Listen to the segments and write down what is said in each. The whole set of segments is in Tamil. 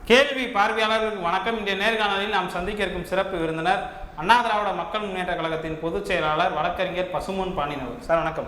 கேள்வி பார்வையாளர்களுக்கு வணக்கம். இன்றைய நேர்காணலில் நாம் சந்திக்க இருக்கும் சிறப்பு விருந்தினர் அண்ணா திராவிட மக்கள் முன்னேற்ற கழகத்தின் பொதுச் செயலாளர் வழக்கறிஞர் பசும்பொன் பாண்டியன். சார் வணக்கம்.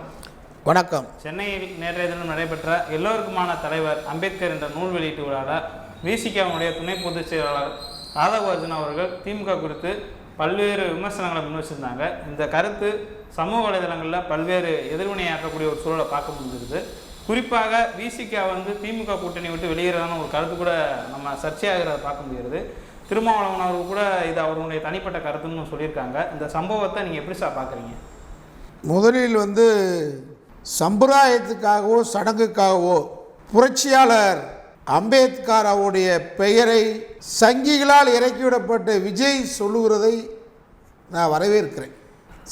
வணக்கம். சென்னையில் நேற்றைய தினம் நடைபெற்ற எல்லோருக்குமான தலைவர் அம்பேத்கர் என்ற நூல் வெளியீட்டு விழாவில் விசிகாவுடைய துணை பொதுச் செயலாளர் ராதாகோபாலன் அவர்கள் திமுக குறித்து பல்வேறு விமர்சனங்களை முன்வச்சிருந்தாங்க. இந்த கருத்து சமூக வலைதளங்களில் பல்வேறு எதிர்வினையாற்றக்கூடிய ஒரு சூழலை பார்க்க முடிஞ்சிருது. குறிப்பாக விசிகா திமுக கூட்டணி விட்டு வெளியேறதான ஒரு கருத்து கூட நம்ம சர்ச்சையாகிறத பார்க்க முடிகிறது. திருமாவளவன் அவர்கள் கூட இது அவருடைய தனிப்பட்ட கருத்துன்னு சொல்லியிருக்காங்க. இந்த சம்பவத்தை நீங்கள் எப்படி சார் பார்க்குறீங்க? முதலில் சம்பிரதாயத்துக்காகவோ சடங்குக்காகவோ புரட்சியாளர் அம்பேத்கர் அவருடைய பெயரை சங்கிகளால் இறக்கிவிடப்பட்ட விஜய் சொல்லுகிறதை நான் வரவேற்கிறேன்.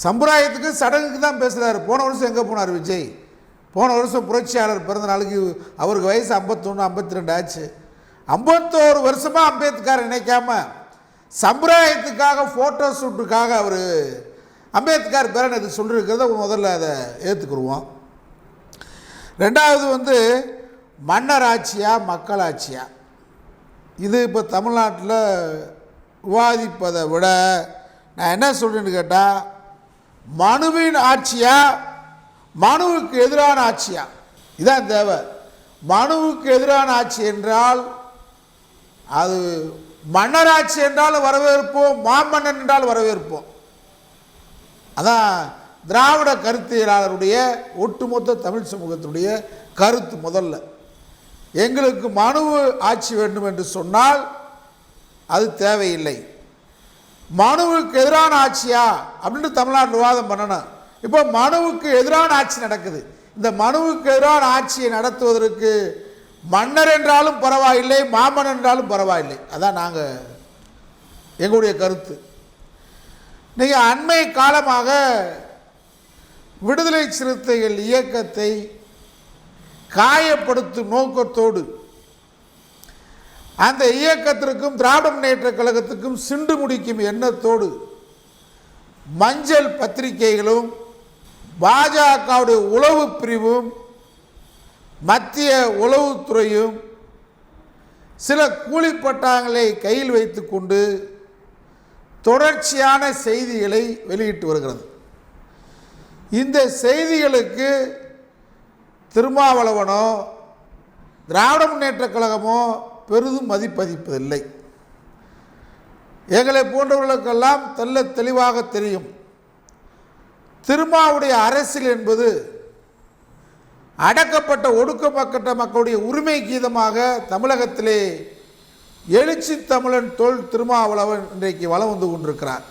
சம்பிரதாயத்துக்கு சடங்குக்கு தான் பேசுகிறார். போன வருஷம் எங்கே போனார் விஜய்? போன வருஷம் புரட்சியாளர் பிறந்த நாளுக்கு அவருக்கு வயசு 51 52 ஆச்சு. 51 வருஷமாக அம்பேத்கர் நினைக்காம சம்பிரதாயத்துக்காக ஃபோட்டோ ஷூட்டுக்காக அவர் அம்பேத்கர் பேரன் இது சொல்லியிருக்கிறத முதல்ல அதை ஏற்றுக்குருவோம். ரெண்டாவது மன்னர் ஆட்சியா மக்கள் ஆட்சியா, இது இப்போ தமிழ்நாட்டில் விவாதிப்பதை விட நான் என்ன சொல்கிறேன்னு கேட்டால், மனுவின் ஆட்சியா மனுவுக்கு எதிரான ஆட்சியா, இதான் தேவை. மனுவுக்கு எதிரான ஆட்சி என்றால் அது மன்னர் ஆட்சி என்றாலும் வரவேற்போம், மாமன்னன் என்றால் வரவேற்போம். அதான் திராவிட கருத்தியலாளருடைய ஒட்டுமொத்த தமிழ் சமூகத்துடைய கருத்து. முதல்ல எங்களுக்கு மனுவு ஆட்சி வேண்டும் என்று சொன்னால் அது தேவையில்லை. மனுவுக்கு எதிரான ஆட்சியா அப்படின்னு தமிழ்நாட்டில் விவாதம் பண்ணணும். இப்போ மனுவுக்கு எதிரான ஆட்சி நடக்குது. இந்த மனுவுக்கு எதிரான ஆட்சியை நடத்துவதற்கு மன்னர் என்றாலும் பரவாயில்லை, மாமன்னர் என்றாலும் பரவாயில்லை. அதான் நாங்கள் எங்களுடைய கருத்து. நீங்கள் அண்மை காலமாக விடுதலை சிறுத்தைகள் இயக்கத்தை காயப்படுத்தும் நோக்கத்தோடு அந்த இயக்கத்திற்கும் திராவிட முன்னேற்ற கழகத்துக்கும் சிண்டு முடிக்கும் எண்ணத்தோடு மஞ்சள் பத்திரிகைகளும் பாஜகவுடைய உளவு பிரிவும் மத்திய உளவுத்துறையும் சில கூலிப்பட்டாங்களை கையில் வைத்து கொண்டு தொடர்ச்சியான செய்திகளை வெளியிட்டு வருகிறது. இந்த செய்திகளுக்கு திருமாவளவனோ திராவிட முன்னேற்ற கழகமோ பெரிதும் மதிப்பதிப்பதில்லை. எங்களை போன்றவர்களுக்கெல்லாம் தெல்ல தெளிவாக தெரியும். திருமாவுடைய அரசியல் என்பது அடக்கப்பட்ட ஒடுக்கப்பட்ட மக்களுடைய உரிமை கீதமாக தமிழகத்திலே எழுச்சி தமிழன் தொல் திருமாவளவன் இன்றைக்கு வலம் வந்து கொண்டிருக்கிறார்.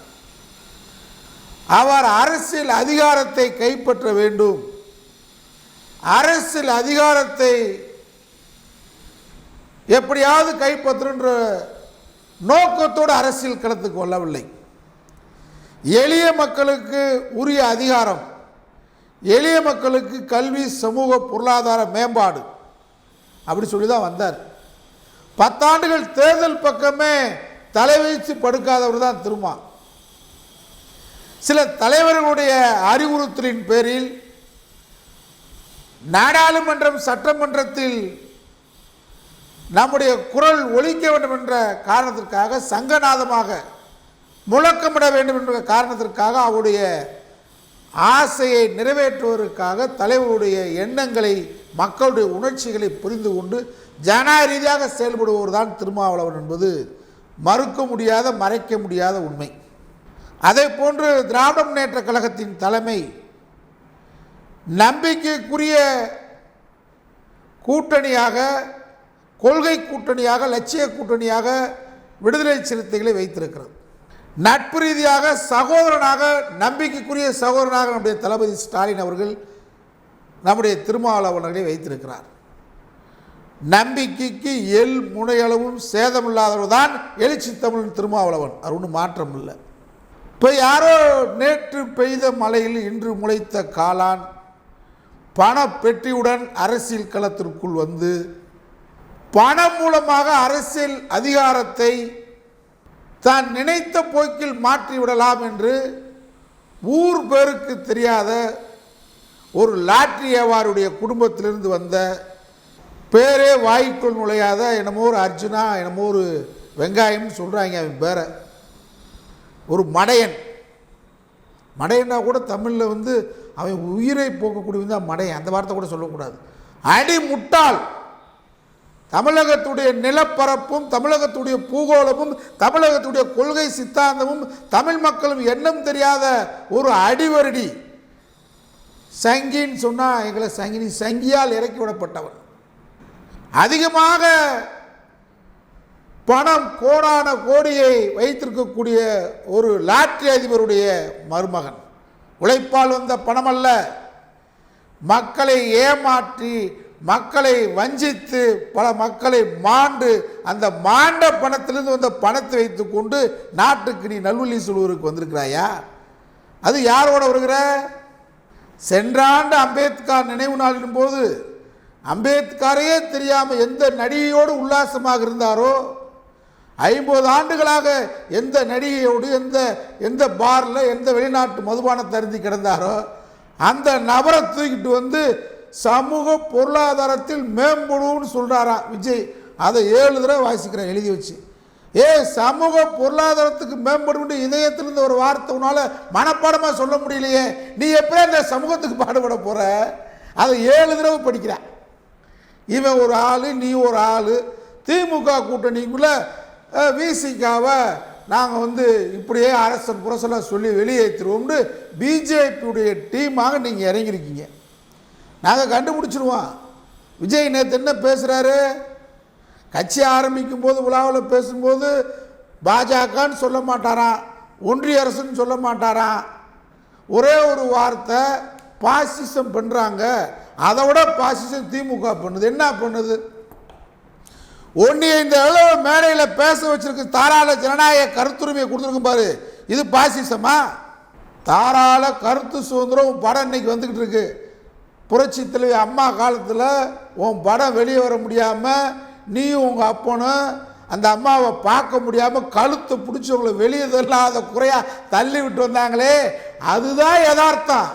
அவர் அரசியல் அதிகாரத்தை கைப்பற்ற வேண்டும், அரசியல் அதிகாரத்தை எப்படியாவது கைப்பற்றுன்ற நோக்கத்தோடு அரசியல் களத்துக்கு வரவில்லை. எளிய மக்களுக்கு உரிய அதிகாரம், எளிய மக்களுக்கு கல்வி, சமூக பொருளாதார மேம்பாடு அப்படி சொல்லி தான் வந்தார். 10 ஆண்டுகள் தேர்தல் பக்கமே தலை வைத்து படுக்காதவர் தான் திருமா. சில தலைவர்களுடைய அறிவுறுத்தலின் பேரில் நாடாளுமன்றம் சட்டமன்றத்தில் நம்முடைய குரல் ஒலிக்க வேண்டும் என்ற காரணத்திற்காக, சங்கநாதமாக முழக்கமிட வேண்டும் என்ற காரணத்திற்காக, அவருடைய ஆசையை நிறைவேற்றுவதற்காக தலைவருடைய எண்ணங்களை, மக்களுடைய உணர்ச்சிகளை புரிந்து கொண்டு ஜனநாயக ரீதியாக செயல்படுபவர் தான் திருமாவளவன் என்பது மறுக்க முடியாத, மறைக்க முடியாத உண்மை. அதே போன்று திராவிட முன்னேற்ற கழகத்தின் தலைமை நம்பிக்கைக்குரிய கூட்டணியாக, கொள்கை கூட்டணியாக, லட்சிய கூட்டணியாக விடுதலை சிறுத்தைகளை வைத்திருக்கிறது. நட்பு ரீதியாக சகோதரனாக, நம்பிக்கைக்குரிய சகோதரனாக நம்முடைய தளபதி ஸ்டாலின் அவர்கள் நம்முடைய திருமாவளவனை வைத்திருக்கிறார். நம்பிக்கைக்கு எல் முனையளவும் சேதமில்லாதவர் தான் எழுச்சி தமிழன் திருமாவளவன். அது ஒன்றும் மாற்றம் இல்லை. இப்போ யாரோ நேற்று பெய்த மழையில் இன்று முளைத்த காளான் பண பெட்டியுடன் அரசியல் களத்திற்குள் வந்து பணம் மூலமாக அரசியல் அதிகாரத்தை தான் நினைத்த போக்கில் மாற்றிவிடலாம் என்று ஊர் பேருக்கு தெரியாத ஒரு லாட்டரி வியாபாரியுடைய குடும்பத்திலிருந்து வந்த பேரே வாய்க்குள் நுழையாத என்னமோ ஒரு அர்ஜுனா என்னமோ ஒரு வெங்காயம்னு சொல்கிறாங்க. அவன் பேரை ஒரு மடையன். மடையன்னா கூட தமிழில் வந்து அவன் உயிரை போக்கக்கூடிய தான் மடையன். அந்த வார்த்தை கூட சொல்லக்கூடாது. அடி முட்டாள். தமிழகத்துடைய நிலப்பரப்பும் தமிழகத்துடைய பூகோளமும் தமிழகத்துடைய கொள்கை சித்தாந்தமும் தமிழ் மக்களும் எண்ணம் தெரியாத ஒரு அடிவருடி. சங்கின்னு சொன்னால் எங்களை சங்கினி சங்கியால் இறக்கி விடப்பட்டவன். அதிகமாக பணம் கோடான கோடியை வைத்திருக்கக்கூடிய ஒரு லாட்டரி அதிபருடைய மருமகன். உழைப்பால் வந்த பணம் அல்ல, மக்களை ஏமாற்றி மக்களை வஞ்சித்து பல மக்களை மாண்டு அந்த மாண்ட பணத்திலிருந்து வந்த பணத்தை வைத்து கொண்டு நாட்டுக்கு நீ நல்வழி சொல்வதற்கு வந்திருக்கிறாயா? அது யாரோட வருகிற? சென்ற ஆண்டு அம்பேத்கர் நினைவு நாளின் போது அம்பேத்கரையே தெரியாமல் எந்த நடிகையோடு உல்லாசமாக இருந்தாரோ, 50 ஆண்டுகளாக எந்த நடிகையோடு எந்த பாரில் எந்த வெளிநாட்டு மதுபானத்தை அருந்தி கிடந்தாரோ அந்த நபரை தூக்கிட்டு வந்து சமூக பொருளாதாரத்தில் மேம்படுன்னு சொல்கிறாராம் விஜய். அதை 7 தடவை வாசிக்கிறேன் எழுதி வச்சு. சமூக பொருளாதாரத்துக்கு மேம்படும் இதயத்திலிருந்து ஒரு வார்த்தை உன்னால மனப்பாடமாக சொல்ல முடியலையே, நீ எப்போ இந்த சமூகத்துக்கு பாடுபட போகிற? அதை 7 தடவை படிக்கிறான். இவன் ஒரு ஆள், நீ ஒரு ஆள். திமுக கூட்டணிக்குள்ள விசிகாவை நாங்கள் வந்து இப்படியே அரசன் புரசலாக சொல்லி வெளியேற்றுவோம்னு பிஜேபியுடைய டீமாக நீங்கள் இறங்கியிருக்கீங்க. நாங்கள் கண்டுபிடிச்சிருவோம். விஜய் நேற்று என்ன பேசுகிறாரு? கட்சி ஆரம்பிக்கும் போது விழாவில் பேசும்போது பாஜகன்னு சொல்ல மாட்டாராம், ஒன்றிய அரசுன்னு சொல்ல மாட்டாராம். ஒரே ஒரு வார்த்தை பாசிசம் பண்ணுறாங்க. அதை விட பாசிசம் திமுக பண்ணுது. என்ன பண்ணுது? ஒன்றிய இந்த அளவு மேடையில் பேச வச்சிருக்கு, தாராள ஜனநாயக கருத்துரிமையை கொடுத்துருக்கும் பாரு. இது பாசிசமா? தாராள கருத்து சுதந்திரம் படம் இன்னைக்கு வந்துக்கிட்டு இருக்கு. புரட்சி தலைவி அம்மா காலத்தில் உன் படம் வெளியே வர முடியாமல் நீயும் உங்கள் அப்பனும் அந்த அம்மாவை பார்க்க முடியாமல் கழுத்தை பிடிச்சி உங்களை வெளியே தள்ளாத குறையாக தள்ளி விட்டு வந்தாங்களே, அதுதான் யதார்த்தம்.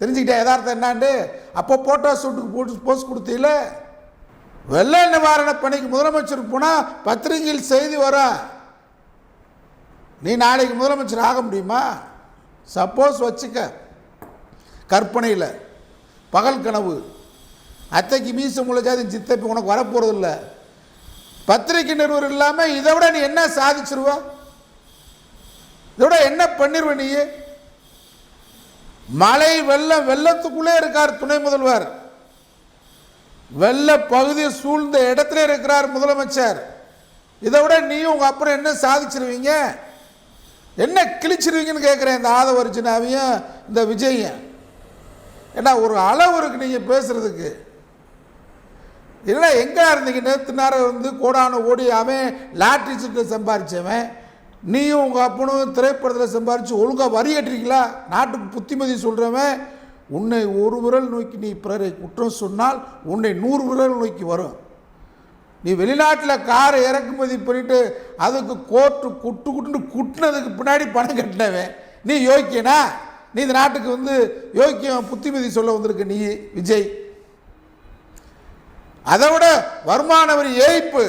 தெரிஞ்சுக்கிட்டே யதார்த்தம் என்னான்னு? அப்போ போட்டோ ஷூட்டுக்கு போஸ்ட் கொடுத்தீங்கள. வெள்ள நிவாரண பணிக்கு முதலமைச்சருக்கு போனால் பத்திரிகையில் செய்தி வரும். நீ நாளைக்கு முதலமைச்சர் ஆக முடியுமா? சப்போஸ் வச்சுக்க, கற்பனையில் பகல் கனவு. அத்தைக்கு மீச முளைச்சாது சித்தப்பி உனக்கு வரப்போகிறது இல்லை. பத்திரிகை நிறுவனம் இல்லாமல் இதை விட நீ என்ன சாதிச்சிருவ? இதோட என்ன பண்ணிடுவ நீ? மழை வெள்ளத்துக்குள்ளே இருக்கார் துணை முதல்வர். வெள்ள பகுதியை சூழ்ந்த இடத்துல இருக்கிறார் முதலமைச்சர். இதை விட நீயும் உங்கள் அப்புறம் என்ன சாதிச்சிருவீங்க? என்ன கிழிச்சிருவீங்கன்னு கேட்குறேன் இந்த ஆதவ அர்ஜுனாவையும் இந்த விஜயையும். ஏன்னா ஒரு அளவு இருக்குது நீங்கள் பேசுகிறதுக்கு. இல்லைன்னா எங்கே இருந்தீங்க? நேற்று நேரம் வந்து கோடான ஓடி அவன் லாட்ரி சீட்டில் சம்பாரித்தவன், நீயும் உங்கள் அப்பனும் திரைப்படத்தில் சம்பாரித்து ஒழுங்காக வரி கட்டுறீங்களா? நாட்டுக்கு புத்திமதி சொல்கிறவன் உன்னை ஒரு விரல் நோக்கி நீ பிறரை குற்றம் சொன்னால் உன்னை 100 விரல் நோக்கி வரும். நீ வெளிநாட்டில் காரை இறக்குமதி பண்ணிட்டு அதுக்கு கோர்ட்டு குட்டுன்னு குட்டினதுக்கு பின்னாடி பணம் கட்டினவன் நீ யோக்கியனா? நீ இந்த நாட்டுக்கு வந்து யோக்கியம் புத்திமதி சொல்ல வந்திருக்க நீ விஜய். அதை விட வருமான வரி ஏய்ப்பு.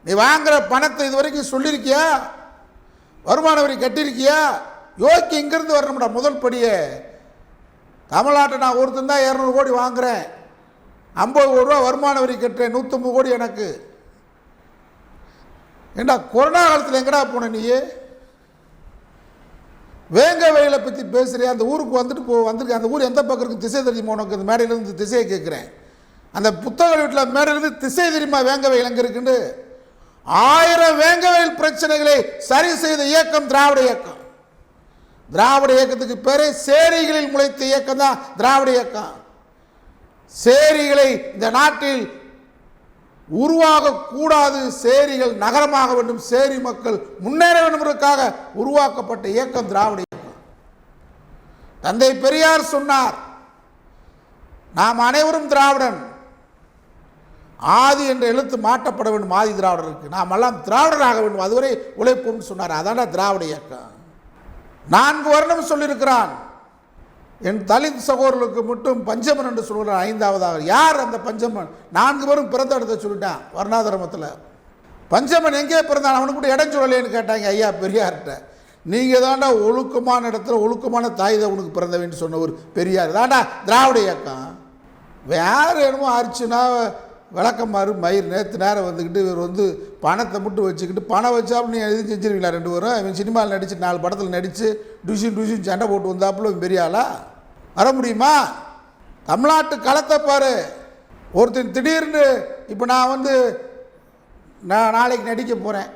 நீ வாங்குற பணத்தை இது வரைக்கும் சொல்லியிருக்கியா? வருமான வரி கட்டியிருக்கியா? யோக்கி இங்கிருந்து வரணும்டா. முதல் படியே தமிழ்நாட்டை நான் ஒருத்தன் தான் 200 கோடி வாங்குறேன், 50 கோடி ரூபா வருமான வரி கட்டுறேன், 150 கோடி எனக்கு. ஏண்டா கொரோனா காலத்தில் எங்கடா போன நீ? வேங்க வயலை பற்றி பேசுகிறியா? அந்த ஊருக்கு வந்திருக்க. அந்த ஊர் எந்த பக்கம் இருக்குது திசை தெரியுமா உனக்கு? அந்த மேடையிலேருந்து திசையை கேட்குறேன். அந்த புத்தக வீட்டில் மேடையிலேருந்து திசை தெரியுமா வேங்க வயல் எங்கே இருக்குன்னு? 1000 வேங்க வயல் பிரச்சனைகளை சரி செய்த இயக்கம் திராவிட இயக்கம். திராவிட இயக்கத்துக்கு பேரே சேரிகளில் முளைத்த இயக்கம் தான் திராவிட இயக்கம். சேரிகளை இந்த நாட்டில் உருவாகக்கூடாது, சேரிகள் நகரமாக வேண்டும், சேரி மக்கள் முன்னேற வேண்டும் என்பதற்காக உருவாக்கப்பட்ட இயக்கம் திராவிட இயக்கம். தந்தை பெரியார் சொன்னார், நாம் அனைவரும் திராவிடன், ஆதி என்ற எழுத்து மாற்றப்பட வேண்டும், ஆதி திராவிடருக்கு நாம் எல்லாம் திராவிடராக வேண்டும், அதுவரை உழைப்போம்னு சொன்னார். அதான திராவிட இயக்கம். 4 வருடம் சொல்லியிருக்கிறான். என் தலித் சகோதரர்களுக்கு மட்டும் பஞ்சமன் என்று சொல்கிறார் 5ஆவதாக. யார் அந்த பஞ்சமன்? 4 பேரும் பிறந்த இடத்த சொல்லிட்டான். வர்ணாசிரமத்தில் பஞ்சமன் எங்கே பிறந்தான்? அவனுக்கு கூட இடம் சொல்லலேன்னு கேட்டாங்க ஐயா பெரியார்கிட்ட. நீங்கள் தாண்டா ஒழுக்கமான இடத்துல ஒழுக்கமான தாய் தான் உனக்கு பிறந்தவன்னு சொன்ன ஒரு பெரியார் தாண்டா திராவிட இயக்கம். வேறு என்னமோ ஆச்சுன்னா விளக்கமாறு மயிர் நேற்று நேரம் வந்துக்கிட்டு இவர் பணத்தை மட்டும் வச்சுக்கிட்டு பணம் வச்சா அப்படின்னு எதுவும் செஞ்சிருவீங்களா 2 பேரும்? இவன் சினிமாவில் நடித்து 4 படத்தில் நடித்து டுஷின் சண்டை போட்டு வந்தாப்புல பெரிய ஆளா வர முடியுமா? தமிழ்நாட்டு களத்தை பாரு. ஒருத்தன் திடீர்னு இப்போ நான் நாளைக்கு நடிக்க போகிறேன்,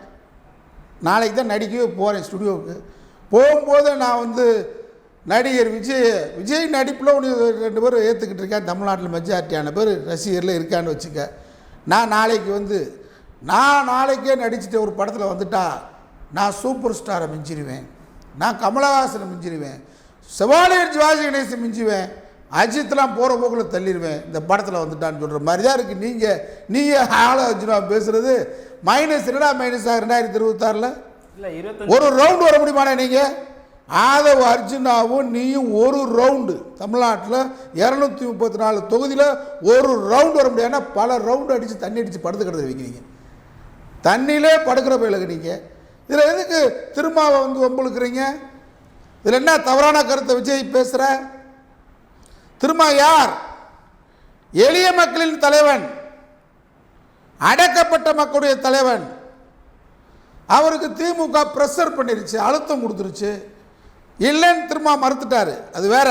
நாளைக்கு தான் நடிக்கவே போகிறேன் ஸ்டுடியோவுக்கு. போகும்போது நான் நடிகர் விஜய் நடிப்பில் ஒன்று 2 பேர் ஏற்றுக்கிட்டு இருக்கேன். தமிழ்நாட்டில் மெஜாரிட்டியான பேர் ரசிகரில் இருக்கான்னு வச்சுக்க. நான் நாளைக்கே நடிச்சுட்டு ஒரு படத்தில் வந்துட்டா நான் சூப்பர் ஸ்டாரை மிஞ்சிடுவேன், நான் கமலஹாசனை மிஞ்சிடுவேன், செவாலியர் சிவாஜி கணேசன் மிஞ்சுவேன், அஜித்லாம் போகிற போக்கில் தள்ளிடுவேன் இந்த படத்தில் வந்துட்டான்னு சொல்கிற மாதிரி தான் இருக்குது. நீங்கள் ஆலோசனை பேசுகிறது. மைனஸ் என்னடா மைனஸ் ஆக 2026 ஒரு ரவுண்டு வர முடியுமாண்ணே? நீங்கள் ஆதவ அர்ஜுனாவும் நீயும் ஒரு ரவுண்டு தமிழ்நாட்டில் 234 தொகுதியில் ஒரு ரவுண்டு வர முடியாது. ஏன்னா பல ரவுண்டு அடித்து தண்ணி அடித்து படுத்துக்கிறது வைக்கிறீங்க, தண்ணியிலே படுக்கிற போயிலுக்கு. நீங்கள் இதில் எதுக்கு திருமாவை வம்புழுக்கிறீங்க? இதில் என்ன தவறான கருத்தை விஜய் பேசுகிற? திருமா யார்? எளிய மக்களின் தலைவன், அடக்கப்பட்ட மக்களுடைய தலைவன். அவருக்கு திமுக ப்ரெஷர் பண்ணிருச்சு, அழுத்தம் கொடுத்துருச்சு. இல்லைன்னு திருமா மறுத்துட்டாரு, அது வேற.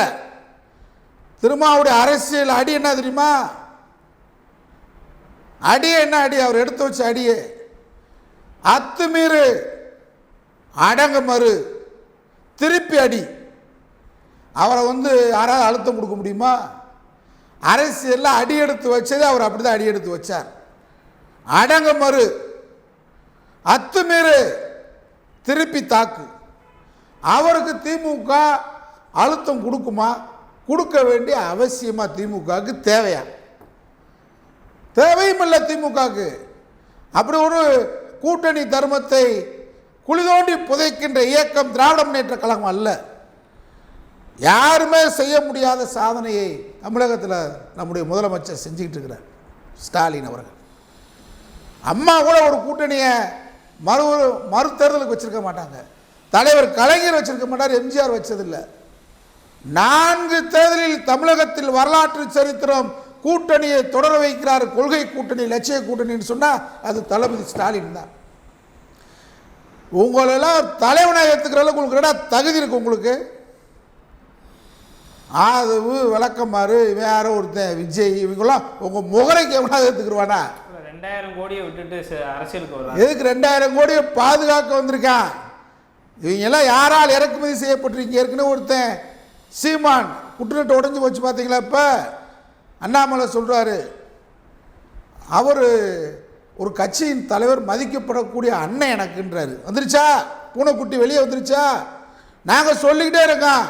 திருமாவுடைய அரசியல் அடி என்ன தெரியுமா? அடியே என்ன அடி? அவர் எடுத்து வச்ச அடியே அத்துமீறு, அடங்க மறு, திருப்பி அடி. அவரை யாராவது அழுத்தம் கொடுக்க முடியுமா? அரசியலில் அடி எடுத்து வச்சது அவர் அப்படி தான் அடி எடுத்து வச்சார். அடங்க மறு, அத்துமீறு, திருப்பி தாக்கு. அவருக்கு திமுக அழுத்தம் கொடுக்குமா? கொடுக்க வேண்டிய அவசியமா திமுகவுக்கு தேவையா? தேவையும் இல்லை திமுகவுக்கு. அப்படி ஒரு கூட்டணி தர்மத்தை குழி தோண்டி புதைக்கின்ற இயக்கம் திராவிட முன்னேற்ற கழகம் அல்ல. யாருமே செய்ய முடியாத சாதனையை தமிழகத்தில் நம்முடைய முதலமைச்சர் செஞ்சுக்கிட்டு இருக்கிறார் ஸ்டாலின் அவர்கள். அம்மா கூட ஒரு கூட்டணியை மறு தேர்தலுக்கு வச்சிருக்க மாட்டாங்க. தலைவர் கலைஞர் வச்சிருக்க மாட்டார், எம்ஜிஆர் வச்சதில்லை. 4 தேர்தலில் தமிழகத்தில் வரலாற்று சரித்திரம் கூட்டணியை தொடர வைக்கிறார். கொள்கை கூட்டணி, லட்சிய கூட்டணின்னு சொன்னால் அது தளபதி ஸ்டாலின் தான். உங்களெல்லாம் தலைவனை ஏற்றுக்கிற அளவுக்கு உங்களுக்கு தகுதி இருக்கு. உங்களுக்கு ஆதவு விளக்கமாறு வேற ஒருத்தன் விஜய் இவங்கெல்லாம் உங்கள் முகரைக்கு எவ்வளோ ஏற்றுக்குருவானா? 2000 கோடியை விட்டுட்டு அரசியலுக்கு வருவாங்க. எதுக்கு 2000 கோடியை பாதுகாக்க வந்திருக்கான்? இவங்கெல்லாம் யாரால் இறக்குமதி செய்யப்பட்டிருக்கீங்க? ஏற்கனவே ஒருத்தன் சீமான் குற்றத்தை உடஞ்சி போச்சு பார்த்தீங்களா? இப்போ அண்ணாமலை சொல்கிறாரு, அவர் ஒரு கட்சியின் தலைவர் மதிக்கப்படக்கூடிய அண்ணன் எனக்குன்றாரு. வந்துருச்சா பூனைக்குட்டி வெளியே வந்துருச்சா? நாங்கள் சொல்லிக்கிட்டே இருக்கோம்.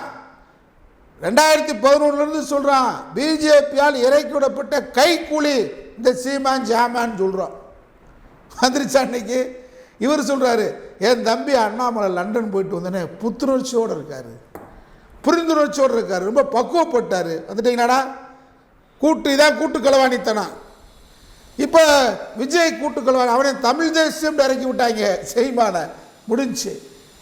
2011 சொல்கிறான், பிஜேபியால் இறக்கி விடப்பட்ட கைக்கூலி இந்த சீமான் ஜாமான்னு சொல்கிறோம். வந்துருச்சா? அன்னைக்கு இவர் சொல்கிறாரு, என் தம்பி அண்ணாமலை லண்டன் போயிட்டு வந்தோடனே புத்துணர்ச்சியோடு இருக்கார், புரிந்துணர்ச்சியோடு இருக்கார், ரொம்ப பக்குவப்பட்டார். வந்துட்டீங்கன்னாடா இதான் கூட்டு களவாணித்தனம். இப்போ விஜய் கூட்டு களவாணி, அவனை தமிழ் தேசியம் இறக்கி விட்டாங்க செய்மான முடிஞ்சு.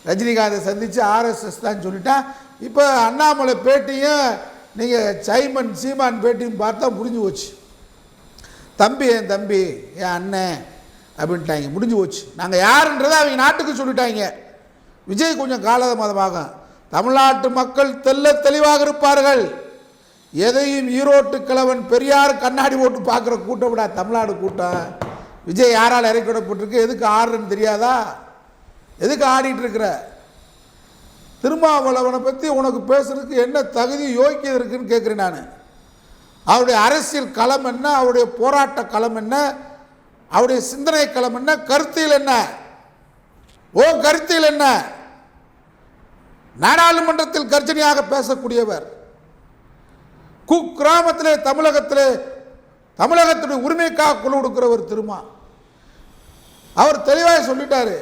ரஜினிகாந்தை சந்தித்து ஆர்எஸ்எஸ் தான் சொல்லிட்டான். இப்போ அண்ணாமலை பேட்டியும் நீங்கள் சீமான் பேட்டியும் பார்த்தா முடிஞ்சு போச்சு. தம்பி என் தம்பி என் அண்ணன் அப்படின்ட்டாங்க, முடிஞ்சு போச்சு. நாங்கள் யாருன்றதை அவங்க நாட்டுக்கு சொல்லிட்டாங்க. விஜய் கொஞ்சம் காலதாமதமாகும். தமிழ்நாட்டு மக்கள் தெளிவாக இருப்பார்கள். எதையும் ஈரோட்டு கிழவன் பெரியார் கண்ணாடி போட்டு பார்க்குற கூட்டம் விட தமிழ்நாடு கூட்டம். விஜய் யாரால் இறக்கி விடப்பட்டிருக்கு, எதுக்கு ஆடுறன்னு தெரியாதா? எதுக்கு ஆடிட்டு இருக்கிற? திருமாவளவனை பற்றி உனக்கு பேசுறதுக்கு என்ன தகுதி யோக்கியம் இருக்குன்னு கேட்குறேன் நான். அவருடைய அரசியல் களம் என்ன, அவருடைய போராட்ட களம் என்ன, அவருடைய சிந்தனை களம் என்ன, கருத்தியல் என்ன? கருத்தியல் என்ன? நாடாளுமன்றத்தில் கர்ஜனையாக பேசக்கூடியவர், குக்கிராமத்திலே தமிழகத்துடைய உரிமைக்காக குழு கொடுக்கிறவர் திருமா. அவர் தெளிவாக சொல்லிட்டாரு,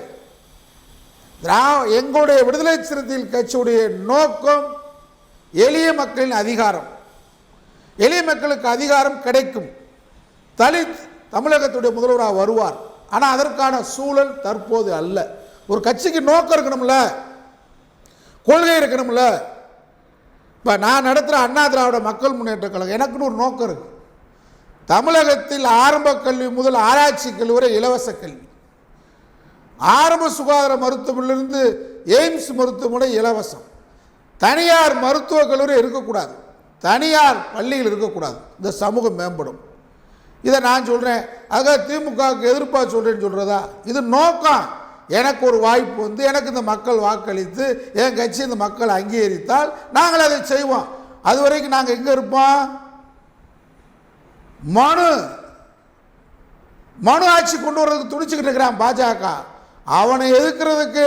எங்களுடைய விடுதலை சிறுத்தைகள் கட்சியுடைய நோக்கம் எளிய மக்களின் அதிகாரம், எளிய மக்களுக்கு அதிகாரம் கிடைக்கும். தலித் தமிழகத்துடைய முதல்வராக வருவார். ஆனால் அதற்கான சூழல் தற்போது அல்ல. ஒரு கட்சிக்கு நோக்கம் இருக்கணும்ல, கொள்கை இருக்கணும்ல. இப்போ நான் நடத்துகிற அண்ணா திராவிட மக்கள் முன்னேற்ற கழகம் எனக்குன்னு ஒரு நோக்கம் இருக்கு. தமிழகத்தில் ஆரம்ப கல்வி முதல் ஆராய்ச்சி கல்வி வரை இலவச கல்வி, ஆரம்ப சுகாதார மருத்துவமனையிலிருந்து எய்ம்ஸ் மருத்துவமனை இலவசம், தனியார் மருத்துவக் கல்லூரி இருக்கக்கூடாது, தனியார் பள்ளிகள் இருக்கக்கூடாது, இந்த சமூகம் மேம்படும். இதை நான் சொல்கிறேன். ஆக திமுகவுக்கு எதிர்ப்பாக சொல்கிறேன்னு சொல்கிறதா? இது நோக்கம். எனக்கு ஒரு வாய்ப்பு வந்து எனக்கு இந்த மக்கள் வாக்களித்து என் கட்சி இந்த மக்கள் அங்கீகரித்தால் நாங்கள் அதை செய்வோம். அது வரைக்கும் நாங்கள் எங்கே இருப்போம்? மனு ஆட்சி கொண்டு வர்றதுக்கு துடிச்சுக்கிட்டு இருக்கிறான் பாஜக. அவனை எதிர்க்கிறதுக்கு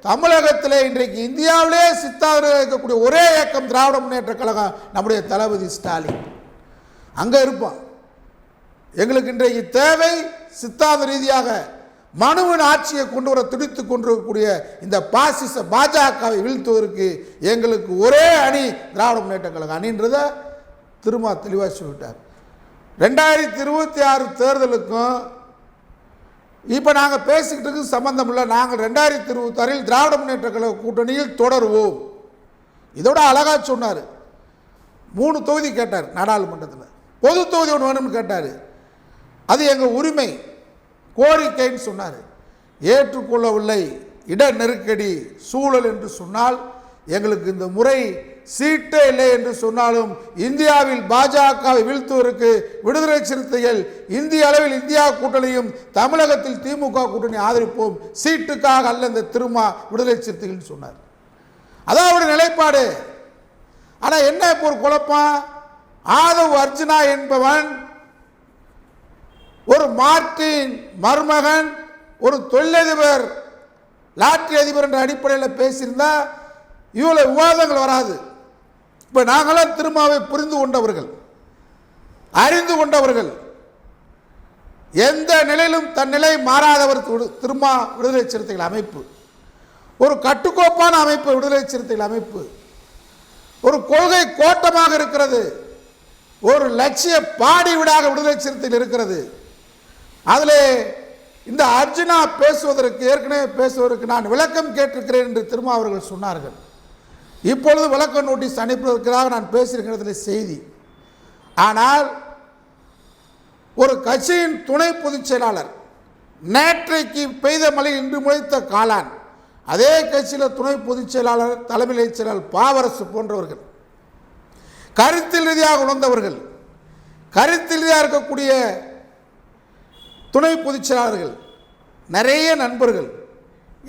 தமிழகத்தில் இன்றைக்கு இந்தியாவிலே சித்தாவில் இருக்கக்கூடிய ஒரே இயக்கம் திராவிட முன்னேற்ற கழகம், நம்முடைய தளபதி ஸ்டாலின். அங்கே இருப்போம். எங்களுக்கு இன்றைக்கு தேவை சித்தாந்த ரீதியாக மனுவின் ஆட்சியை கொண்டு வர துடித்து கொண்டிருக்கக்கூடிய இந்த பாசிச பாஜகவை வீழ்த்துவதற்கு எங்களுக்கு ஒரே அணி திராவிட முன்னேற்ற கழகம் அணின்றதை திரும்ப தெளிவாக சொல்லிட்டார். 2026 தேர்தலுக்கும் இப்போ நாங்கள் பேசிக்கிட்டு சம்பந்தம் இல்லை. நாங்கள் 2026 திராவிட முன்னேற்ற கழக கூட்டணியில் தொடருவோம். இதோட அழகா சொன்னார். 3 தொகுதி கேட்டார் நாடாளுமன்றத்தில், பொது தொகுதி ஒன்று வேணும்னு கேட்டார். அது எங்கள் உரிமை கோரிக்கைன்னு சொன்னார். ஏற்றுக்கொள்ளவில்லை. இட நெருக்கடி சூழல் என்று சொன்னால் எங்களுக்கு இந்த முறை சீட்டே இல்லை என்று சொன்னாலும் இந்தியாவில் பாஜகவை வீழ்த்துவதற்கு விடுதலை சிறுத்தைகள் இந்திய அளவில் இந்தியா கூட்டணியும் தமிழகத்தில் திமுக கூட்டணி ஆதரிப்போம், சீட்டுக்காக அல்ல இந்த திருமா விடுதலை சிறுத்தைகள் சொன்னார். அதான் அவருடைய நிலைப்பாடு. ஆனால் என்ன இப்போ ஒரு குழப்பம்? ஆதவ் அர்ஜுனா என்பவன் ஒரு மார்ட்டின் மருமகன், ஒரு தொழிலதிபர், லாட்டரி அதிபர் என்ற அடிப்படையில் பேசியிருந்தா இவ்வளவு விவாதங்கள் வராது. இப்போ நாங்களாம் திருமாவை புரிந்து கொண்டவர்கள், அறிந்து கொண்டவர்கள், எந்த நிலையிலும் தன் நிலை மாறாதவர் திருமா விடுதலை சிறுத்தைகள் அமைப்பு, ஒரு கட்டுக்கோப்பான அமைப்பு விடுதலை சிறுத்தைகள் அமைப்பு, ஒரு கொள்கை கோட்டமாக இருக்கிறது, ஒரு லட்சிய பாடி வீடாக விடுதலை சிறுத்தைகள் இருக்கிறது. அதில் இந்த அர்ஜுனா பேசுவதற்கு ஏற்கனவே பேசுவதற்கு நான் விளக்கம் கேட்டிருக்கிறேன் என்று திருமா அவர்கள் சொன்னார்கள். இப்பொழுது விளக்க நோட்டீஸ் அனுப்புவதற்காக நான் பேசியிருக்கிறதுல செய்தி. ஆனால் ஒரு கட்சியின் துணை பொதுச் செயலாளர், நேற்றைக்கு பெய்த மழை இன்று முளைத்த காளான், அதே கட்சியில் துணை பொதுச் செயலாளர், தலைமை செயலாளர் பாவரசு போன்றவர்கள், கருத்தில் ரீதியாக உணர்ந்தவர்கள், கருத்தில் ரீதியாக இருக்கக்கூடிய துணை பொதுச் செயலாளர்கள், நிறைய நண்பர்கள்,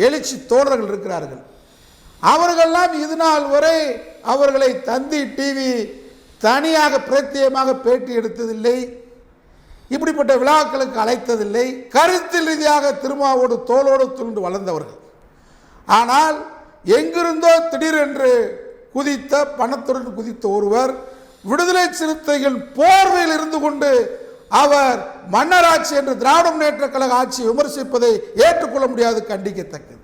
எழுச்சி தோழர்கள் இருக்கிறார்கள். அவர்களெல்லாம் இது நாள் வரை அவர்களை தந்தி டிவி தனியாக பிரத்யேகமாக பேட்டி எடுத்ததில்லை, இப்படிப்பட்ட விழாக்களுக்கு அழைத்ததில்லை. கருத்தில் ரீதியாக திருமாவோடு தோளோடு துண்டு வளர்ந்தவர்கள். ஆனால் எங்கிருந்தோ திடீரென்று குதித்த, பணத்துடன் குதித்த ஒருவர் விடுதலை சிறுத்தைகள் போர்வையில் இருந்து கொண்டு அவர் மன்னராட்சி என்று திராவிட முன்னேற்ற கழக ஆட்சியை விமர்சிப்பதை ஏற்றுக்கொள்ள முடியாது, கண்டிக்கத்தக்கது.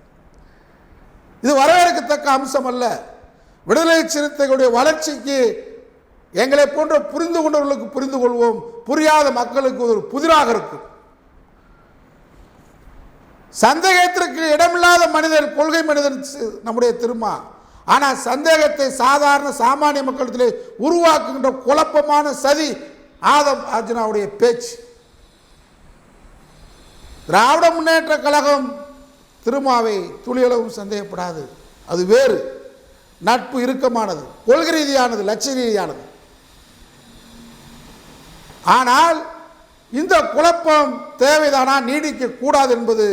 இது வரவேற்கத்தக்க அம்சம் அல்ல. விடுதலை சிறுத்தைகளுடைய வளர்ச்சிக்கு எங்களை போன்ற புரிந்து கொண்டவர்களுக்கு புரிந்து கொள்வோம், புரியாத மக்களுக்கு ஒரு புதிராக இருக்கும். சந்தேகத்திற்கு இடமில்லாத மனிதன், கொள்கை மனிதன் நம்முடைய திருமா. ஆனால் சந்தேகத்தை சாதாரண சாமானிய மக்களிடத்திலே உருவாக்குகின்ற குழப்பமான சதி ஆதவ் அர்ஜுனாவுடைய பேச்சு. திராவிட முன்னேற்ற கழகம் திருமாவை துளியளவும் சந்தேகப்படாது. அது வேறு, நட்பு இறுக்கமானது, கொள்கை ரீதியானது, லட்சிய ரீதியானது. ஆனால் இந்த குழப்பம் தேவைதானா, நீடிக்க கூடாது என்பது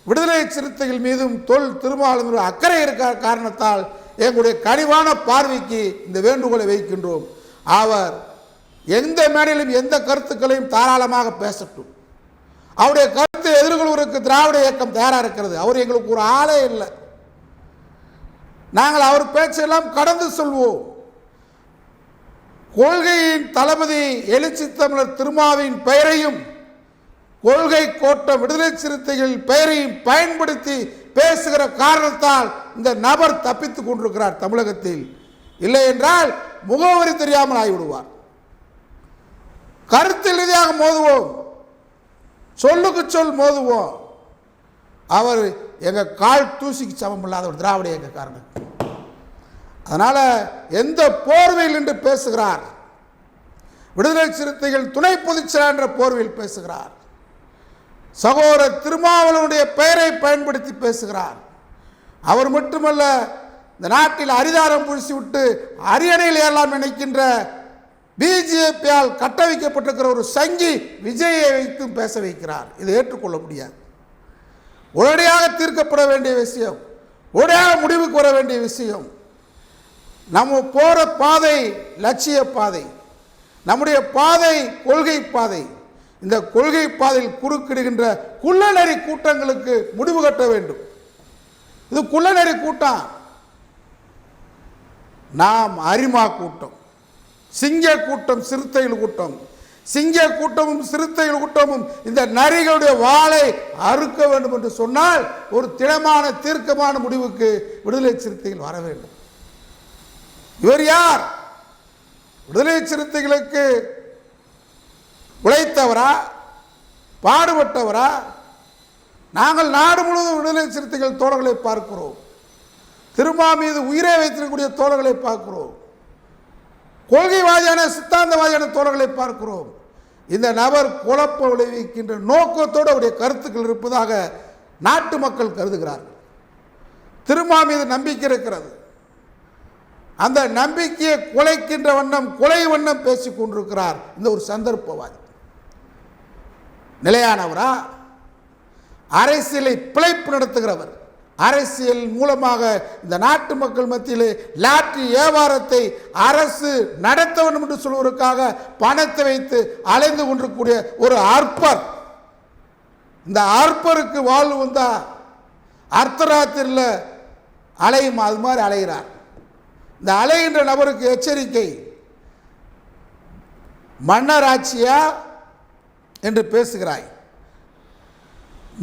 விடுதலை சிறுத்தைகள் மீதும் திருமாவளவன் அக்கறை இருக்கிற காரணத்தால் எங்களுடைய கனிவான பார்வைக்கு இந்த வேண்டுகோளை வைக்கின்றோம். அவர் எந்த மேடையிலும் எந்த கருத்துக்களையும் தாராளமாக பேசட்டும். அவருடைய கருத்தை எதிர்கொள்வதற்கு திராவிட இயக்கம் தயாராக இருக்கிறது. அவர் எங்களுக்கு ஒரு ஆளே இல்லை. நாங்கள் அவர் பேச்செல்லாம் கடந்து சொல்வோம். கொள்கையின் தளபதி எழுச்சி தமிழர் திருமாவின் பெயரையும் கொள்கை கோட்ட விடுதலை சிறுத்தைகள் பெயரையும் பயன்படுத்தி பேசுகிற காரணத்தால் இந்த நபர் தப்பித்துக் கொண்டிருக்கிறார் தமிழகத்தில். இல்லை என்றால் முகவரி தெரியாமல் ஆகிவிடுவார். கருத்து ரீதியாக மோதுவோம், சொல்லுக்கு சொல் மோதுவோம். அவர் எங்கள் கால் தூசிக்கு சமம் இல்லாத ஒரு திராவிட இயக்கக்காரன். அதனால் எந்த போர்வையில் என்று பேசுகிறார். விடுதலை சிறுத்தைகள் துணை பொதுச்செயலாளர் என்ற போர்வையில் பேசுகிறார். சகோதரர் திருமாவளவனுடைய பெயரை பயன்படுத்தி பேசுகிறார். அவர் மட்டுமல்ல, இந்த நாட்டில் அரிதாரம் பூசிவிட்டு அரியணையில் ஏறலாம் நினைக்கின்ற பிஜேபியால் கட்ட வைக்கப்பட்டிருக்கிற ஒரு சங்கி விஜயை வைத்தும் பேச வைக்கிறார். இதை ஏற்றுக்கொள்ள முடியாது. உடனடியாக தீர்க்கப்பட வேண்டிய விஷயம், உடனடியாக முடிவுக்கு வர வேண்டிய விஷயம். நம்ம போகிற பாதை லட்சிய பாதை, நம்முடைய பாதை கொள்கை பாதை. இந்த கொள்கை பாதையில் குறுக்கிடுகின்ற குள்ளநெறி கூட்டங்களுக்கு முடிவு கட்ட வேண்டும். இது குள்ளநெறி கூட்டம். நாம் அரிமா கூட்டம், சிங்க கூட்டம், சிறுத்தைகள் கூட்டம். சிங்க கூட்டமும் சிறுத்தைகள் கூட்டமும் இந்த நரிகளுடைய வாளை அறுக்க வேண்டும் என்று சொன்னால் ஒரு திடமான தீர்க்கமான முடிவுக்கு விடுதலை சிறுத்தைகள் வர வேண்டும். இவர் யார்? விடுதலை சிறுத்தைகளுக்கு உழைத்தவரா, பாடுபட்டவரா? நாங்கள் நாடு முழுவதும் விடுதலை சிறுத்தைகள் தோழர்களை பார்க்கிறோம். திருமா மீது உயிரை வைத்திருக்கக்கூடிய தோழர்களை பார்க்கிறோம். கொள்கைவாதியான சித்தாந்தவாதியான தோழர்களை பார்க்கிறோம். இந்த நபர் குழப்ப விளைவிக்கின்ற நோக்கத்தோடு அவருடைய கருத்துக்கள் இருப்பதாக நாட்டு மக்கள் கருதுகிறார்கள். திருமா மீது நம்பிக்கை இருக்கிறது. அந்த நம்பிக்கையை குலைக்கின்ற வண்ணம், கொலை வண்ணம் பேசிக் கொண்டிருக்கிறார் இந்த ஒரு சந்தர்ப்பவாதி. நிலையானவரா? அரசியலை பிழைப்பு நடத்துகிறவர். அரசியல் மூலமாக இந்த நாட்டு மக்கள் மத்தியிலே லாட்டரி வியாபாரத்தை அரசு நடத்த வேண்டும் என்று சொல்வதற்காக பணத்தை வைத்து அலைந்து கொண்டிருக்கக்கூடிய ஒரு அற்பர். இந்த அற்பருக்கு வாழ்வு வந்தா அர்த்தராத்திரியில் அலையும், அது மாதிரி அலைகிறார். இந்த அலைகின்ற நபருக்கு எச்சரிக்கை. மன்னராட்சியா என்று பேசுகிறாய்.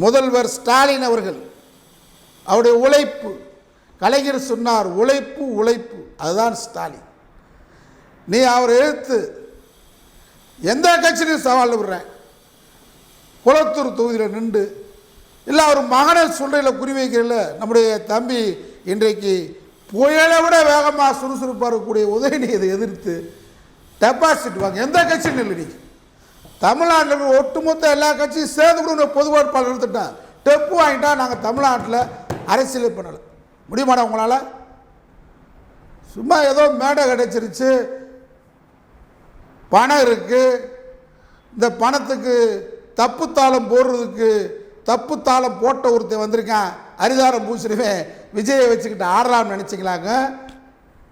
முதல்வர் ஸ்டாலின் அவர்கள் அவருடைய உழைப்பு, கலைஞர் சொன்னார் உழைப்பு உழைப்பு, அதுதான் ஸ்டாலின். நீ அவர் எழுத்து எந்த கட்சியிலும் சவால் விடுறேன், குளத்தூர் தொகுதியில் நின்று இல்லை அவர் மகனை சொல்றையில் குறிவைக்கிறல. நம்முடைய தம்பி இன்றைக்கு புயலை விட வேகமாக சுறுசுறுப்பாக இருக்கக்கூடிய உதயநிதியை எதிர்த்து டெபாசிட் வாங்க. எந்த கட்சியும் இல்லை. நீ தமிழ்நாட்டில் ஒட்டுமொத்த எல்லா கட்சியும் சேர்ந்து கூட பொது வேட்பாளர் எடுத்துட்டான், டெப்பு வாங்கிட்டா. நாங்கள் தமிழ்நாட்டில் அரசியல் பண்ணலை. முடியுமாடா உங்களால்? சும்மா ஏதோ மேடை கிடைச்சிருச்சு, பணம் இருக்குது, இந்த பணத்துக்கு தப்பு தாளம் போடுறதுக்கு தப்பு தாளம் போட்ட ஒருத்தன் வந்திருக்கான், அரிதாரம் பூசிடுவேன் விஜயை வச்சுக்கிட்டு ஆடலாம்னு நினச்சிக்கலாங்க.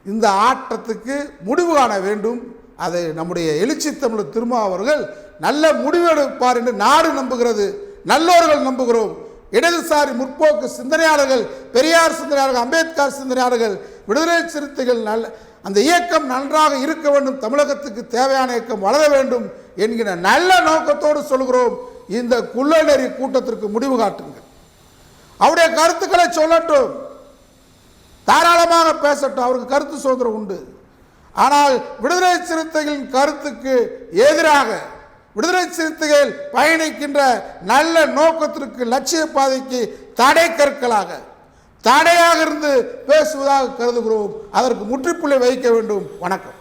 இந்த ஆட்டத்துக்கு முடிவு காண வேண்டும். அதை நம்முடைய எழுச்சி தமிழர் திருமா அவர்கள் நல்ல முடிவெடுப்பார் என்று நாடு நம்புகிறது, நல்லோர்கள் நம்புகிறோம். இடதுசாரி முற்போக்கு சிந்தனையாளர்கள், பெரியார் சிந்தனையாளர்கள், அம்பேத்கர் சிந்தனையாளர்கள், விடுதலை சிறுத்தைகள் நல்ல அந்த இயக்கம் நன்றாக இருக்க வேண்டும், தமிழகத்துக்கு தேவையான இயக்கம் வளர வேண்டும் என்கிற நல்ல நோக்கத்தோடு சொல்கிறோம். இந்த குள்ளநெறி கூட்டத்திற்கு முடிவு காட்டுங்கள். அவருடைய கருத்துக்களை சொல்லட்டும், தாராளமாக பேசட்டும், அவருக்கு கருத்து சுதந்திரம் உண்டு. ஆனால் விடுதலை சிறுத்தைகளின் கருத்துக்கு எதிராக விடுதலை சிறுத்தைகள் பயணிக்கின்ற நல்ல நோக்கத்திற்கு, லட்சிய பாதைக்கு தடை கற்களாக, தடையாக இருந்து பேசுவதாக கருதுகிறோம். அதற்கு முற்றுப்புள்ளி வைக்க வேண்டும். வணக்கம்.